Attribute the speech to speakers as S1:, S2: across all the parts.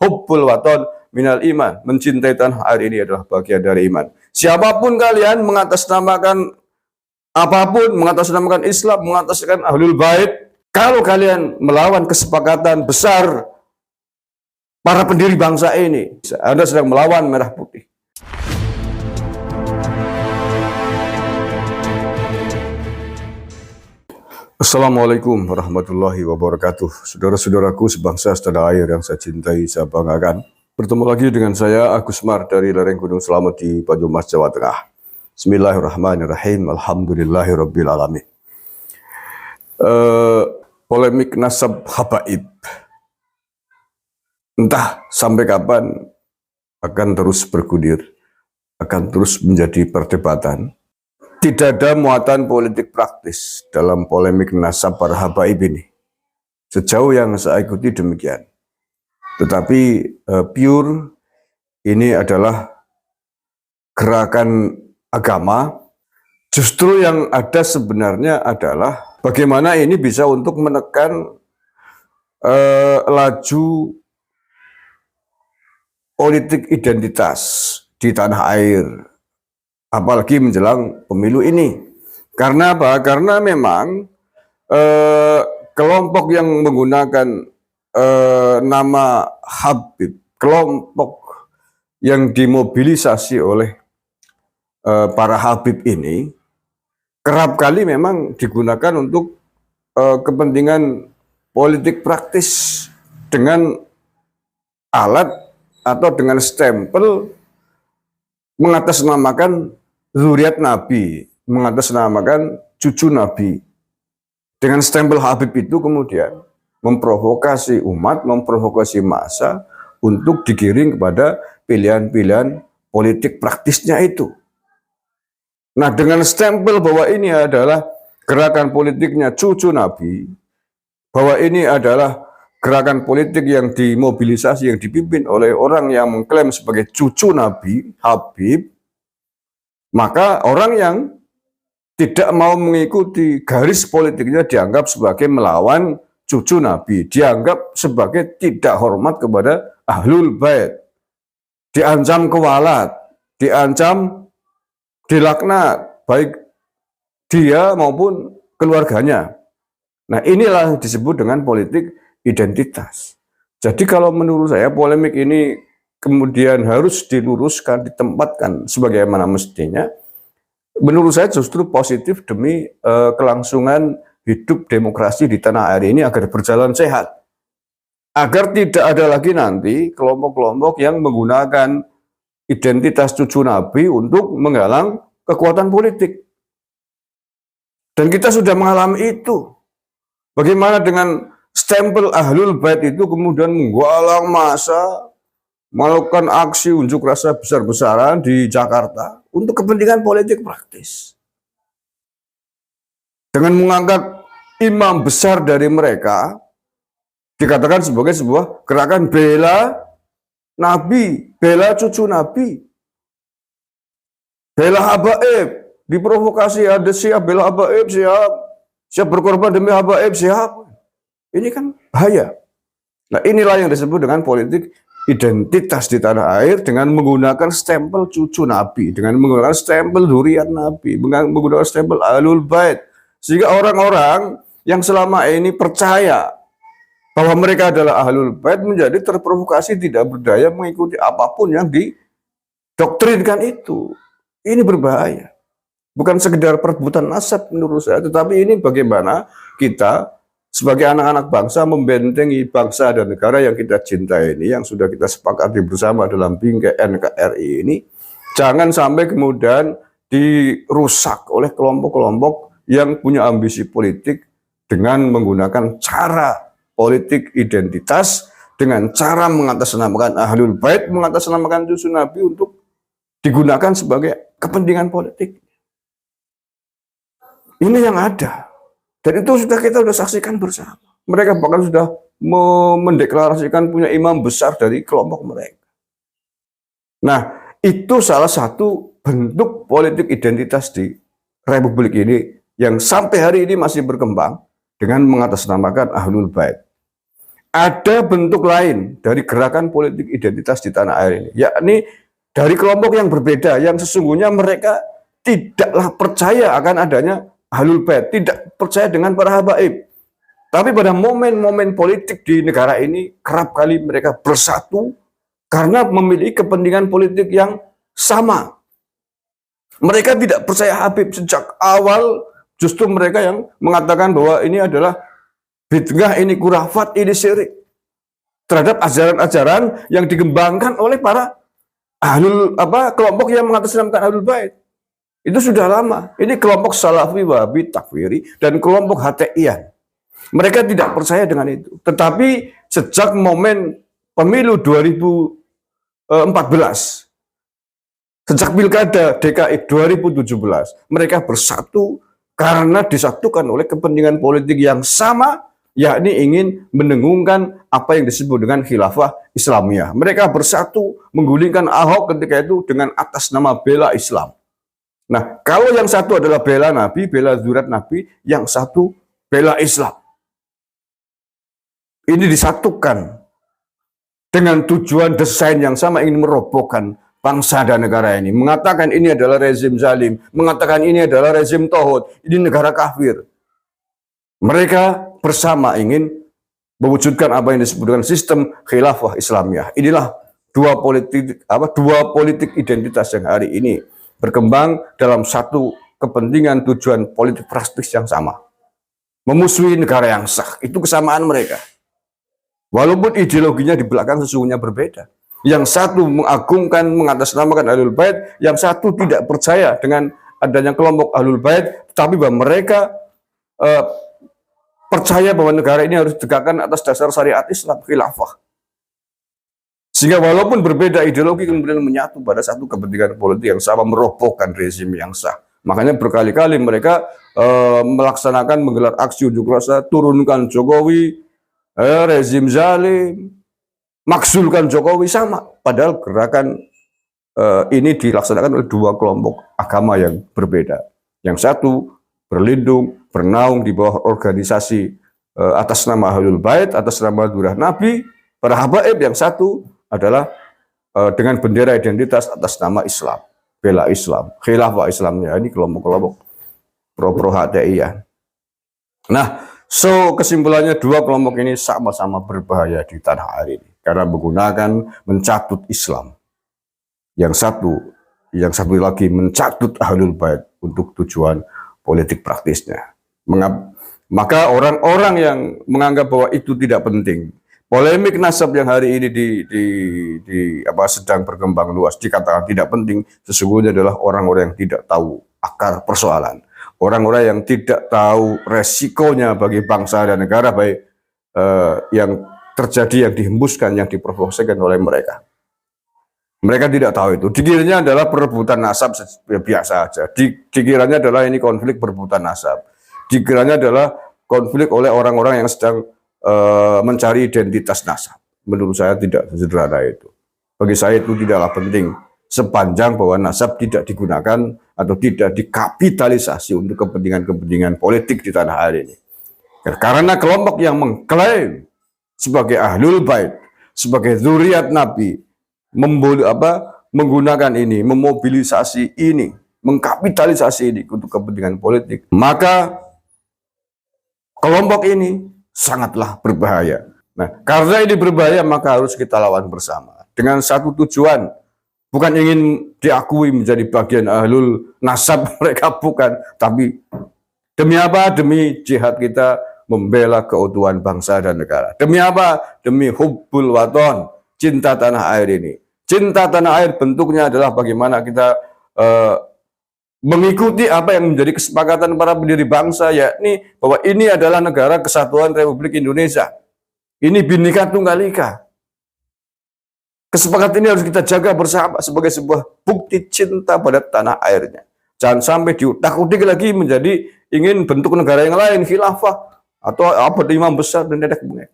S1: hubbul waton minal iman. Mencintai tanah air ini adalah bagian dari iman. Siapapun kalian mengatasnamakan apapun, mengatasnamakan Islam, mengatasnamakan Ahlul Bait, kalau kalian melawan kesepakatan besar para pendiri bangsa ini, Anda sedang melawan merah putih. Assalamualaikum warahmatullahi wabarakatuh. Saudara-saudaraku sebangsa setanah air yang saya cintai, saya banggakan. Bertemu lagi dengan saya, Agus Mar dari lereng Gunung Slamet di Banyumas, Jawa Tengah. Bismillahirrahmanirrahim. Alhamdulillahirabbil alamin. Polemik nasab habaib. Entah sampai kapan akan terus bergulir, akan terus menjadi perdebatan. Tidak ada muatan politik praktis dalam polemik nasab para habaib ini. Sejauh yang saya ikuti demikian. Tetapi pure ini adalah gerakan agama. Justru yang ada sebenarnya adalah bagaimana ini bisa untuk menekan laju politik identitas di tanah air. Apalagi menjelang pemilu ini. Karena apa? Karena memang kelompok yang menggunakan nama Habib, kelompok yang dimobilisasi oleh para Habib ini, kerap kali memang digunakan untuk kepentingan politik praktis dengan alat atau dengan stempel mengatasnamakan zuriat Nabi, mengatasnamakan cucu Nabi. Dengan stempel Habib itu kemudian memprovokasi umat, memprovokasi massa untuk digiring kepada pilihan-pilihan politik praktisnya itu. Nah, dengan stempel bahwa ini adalah gerakan politiknya cucu Nabi, bahwa ini adalah gerakan politik yang dimobilisasi, yang dipimpin oleh orang yang mengklaim sebagai cucu Nabi, Habib, maka orang yang tidak mau mengikuti garis politiknya dianggap sebagai melawan cucu Nabi, dianggap sebagai tidak hormat kepada Ahlul Bait, diancam kewalat, diancam dilaknat, baik dia maupun keluarganya. Nah, inilah yang disebut dengan politik identitas. Jadi kalau menurut saya polemik ini kemudian harus diluruskan, ditempatkan sebagaimana mestinya. Menurut saya justru positif demi kelangsungan hidup demokrasi di tanah air ini agar berjalan sehat. Agar tidak ada lagi nanti kelompok-kelompok yang menggunakan identitas cucu Nabi untuk menggalang kekuatan politik. Dan kita sudah mengalami itu. Bagaimana dengan stempel Ahlul Bait itu kemudian menggalang massa, melakukan aksi unjuk rasa besar-besaran di Jakarta untuk kepentingan politik praktis. Dengan mengangkat imam besar dari mereka, dikatakan sebagai sebuah gerakan bela Nabi, bela cucu Nabi, bela habaib, diprovokasi ada siap bela habaib, siap berkorban demi habaib, siap. Ini kan bahaya. Nah, inilah yang disebut dengan politik identitas di tanah air dengan menggunakan stempel cucu Nabi, dengan menggunakan stempel zuriat Nabi, dengan menggunakan stempel Ahlul Bait, sehingga orang-orang yang selama ini percaya bahwa mereka adalah Ahlul Bait menjadi terprovokasi, tidak berdaya mengikuti apapun yang didoktrinkan itu. Ini berbahaya. Bukan sekedar perebutan nasab menurut saya, tetapi ini bagaimana kita sebagai anak-anak bangsa membentengi bangsa dan negara yang kita cintai ini, yang sudah kita sepakati bersama dalam bingkai NKRI ini, jangan sampai kemudian dirusak oleh kelompok-kelompok yang punya ambisi politik dengan menggunakan cara politik identitas, dengan cara mengatasnamakan Ahlul Bait, mengatasnamakan cucu Nabi untuk digunakan sebagai kepentingan politik. Ini yang ada. Dan itu kita sudah saksikan bersama. Mereka bahkan sudah mendeklarasikan punya imam besar dari kelompok mereka. Nah, itu salah satu bentuk politik identitas di Republik ini yang sampai hari ini masih berkembang dengan mengatasnamakan Ahlul Bait. ada bentuk lain dari gerakan politik identitas di tanah air ini, yakni dari kelompok yang berbeda, yang sesungguhnya mereka tidaklah percaya akan adanya Ahlul Bait, tidak percaya dengan para habaib. Tapi pada momen-momen politik di negara ini, kerap kali mereka bersatu karena memiliki kepentingan politik yang sama. Mereka tidak percaya Habib sejak awal, justru mereka yang mengatakan bahwa ini adalah bid'ah, ini kurafat, ini syirik terhadap ajaran-ajaran yang dikembangkan oleh para kelompok yang mengatasnamakan Ahlul Bait. Itu sudah lama. Ini kelompok Salafi, Wahabi, Takfiri, dan kelompok HTI-an. Mereka tidak percaya dengan itu. Tetapi sejak momen pemilu 2014, sejak pilkada DKI 2017, mereka bersatu karena disatukan oleh kepentingan politik yang sama, yakni ingin mendengungkan apa yang disebut dengan khilafah Islamiyah. Mereka bersatu menggulingkan Ahok ketika itu dengan atas nama bela Islam. Nah, kalau yang satu adalah bela Nabi, bela zuriat Nabi, yang satu bela Islam. Ini disatukan dengan tujuan desain yang sama, ingin merobohkan bangsa dan negara ini. Mengatakan ini adalah rezim zalim, mengatakan ini adalah rezim tauhid, ini negara kafir. Mereka bersama ingin mewujudkan apa yang disebut dengan sistem khilafah Islamiyah. Inilah dua politik identitas yang hari ini berkembang dalam satu kepentingan tujuan politik praktis yang sama. Memusuhi negara yang sah, itu kesamaan mereka. Walaupun ideologinya di belakang sesungguhnya berbeda. Yang satu mengagungkan, mengatasnamakan Ahlul Bait, yang satu tidak percaya dengan adanya kelompok Ahlul Bait, tapi bahwa mereka percaya bahwa negara ini harus ditegakkan atas dasar syariat Islam, khilafah. Sehingga walaupun berbeda ideologi, kemudian menyatu pada satu kepentingan politik yang sama, merobohkan rezim yang sah. Makanya berkali-kali mereka melaksanakan, menggelar aksi unjuk rasa, turunkan Jokowi, rezim zalim, maksulkan Jokowi, sama. Padahal gerakan ini dilaksanakan oleh dua kelompok agama yang berbeda. Yang satu berlindung, bernaung di bawah organisasi atas nama Ahlul Bait, atas nama zuriat Nabi, para habaib. Yang satu adalah dengan bendera identitas atas nama Islam, bela Islam, khilafah Islamnya. Ini kelompok-kelompok pro HTI ya. Nah, kesimpulannya dua kelompok ini sama-sama berbahaya di tanah air ini karena menggunakan mencatut Islam. Yang satu lagi mencatut Ahlul Bait untuk tujuan politik praktisnya. Maka orang-orang yang menganggap bahwa itu tidak penting, polemik nasab yang hari ini sedang berkembang luas dikatakan tidak penting, sesungguhnya adalah orang-orang yang tidak tahu akar persoalan, orang-orang yang tidak tahu resikonya bagi bangsa dan negara, baik yang terjadi, yang dihembuskan, yang diprovokasikan oleh mereka. Mereka tidak tahu itu. Dikiranya adalah perebutan nasab biasa saja. Dikiranya adalah ini konflik perebutan nasab. Dikiranya adalah konflik oleh orang-orang yang sedang mencari identitas nasab. Menurut saya tidak sesederhana itu. Bagi saya itu tidaklah penting sepanjang bahwa nasab tidak digunakan atau tidak dikapitalisasi untuk kepentingan-kepentingan politik di tanah air ini. Karena kelompok yang mengklaim sebagai Ahlul Bait, sebagai zuriat Nabi, menggunakan ini, memobilisasi ini, mengkapitalisasi ini untuk kepentingan politik, maka kelompok ini sangatlah berbahaya. Nah, karena ini berbahaya, maka harus kita lawan bersama dengan satu tujuan, bukan ingin diakui menjadi bagian ahlul nasab mereka, bukan, tapi demi apa? Demi jihad kita membela keutuhan bangsa dan negara. Demi apa? Demi hubbul waton, cinta tanah air ini. Cinta tanah air bentuknya adalah bagaimana kita mengikuti apa yang menjadi kesepakatan para pendiri bangsa, yakni bahwa ini adalah negara kesatuan Republik Indonesia. Ini Bhinneka Tunggal Ika. Kesepakatan ini harus kita jaga bersama sebagai sebuah bukti cinta pada tanah airnya. Jangan sampai diutak-utik lagi menjadi ingin bentuk negara yang lain, khilafah atau imam besar dan nenek moyang.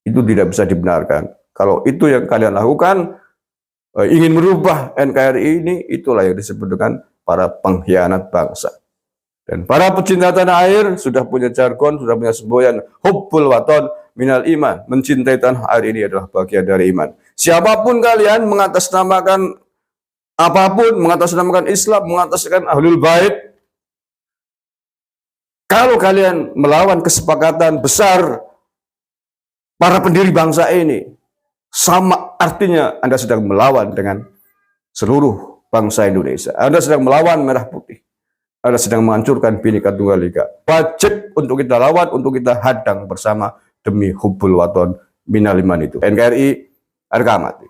S1: Itu tidak bisa dibenarkan. Kalau itu yang kalian lakukan, ingin merubah NKRI ini, itulah yang disebut dengan para pengkhianat bangsa. Dan para pecinta tanah air sudah punya jargon, sudah punya semboyan hubbul waton, minal iman. Mencintai tanah air ini adalah bagian dari iman. Siapapun kalian mengatasnamakan apapun, mengatasnamakan Islam, mengatasnamakan Ahlul Bait, kalau kalian melawan kesepakatan besar para pendiri bangsa ini, sama artinya Anda sedang melawan dengan seluruh bangsa Indonesia. Anda sedang melawan merah putih. Anda sedang menghancurkan Bhinneka Tunggal Ika. Wajib untuk kita lawan, untuk kita hadang bersama demi hubbul waton minal iman itu. NKRI, harga mati.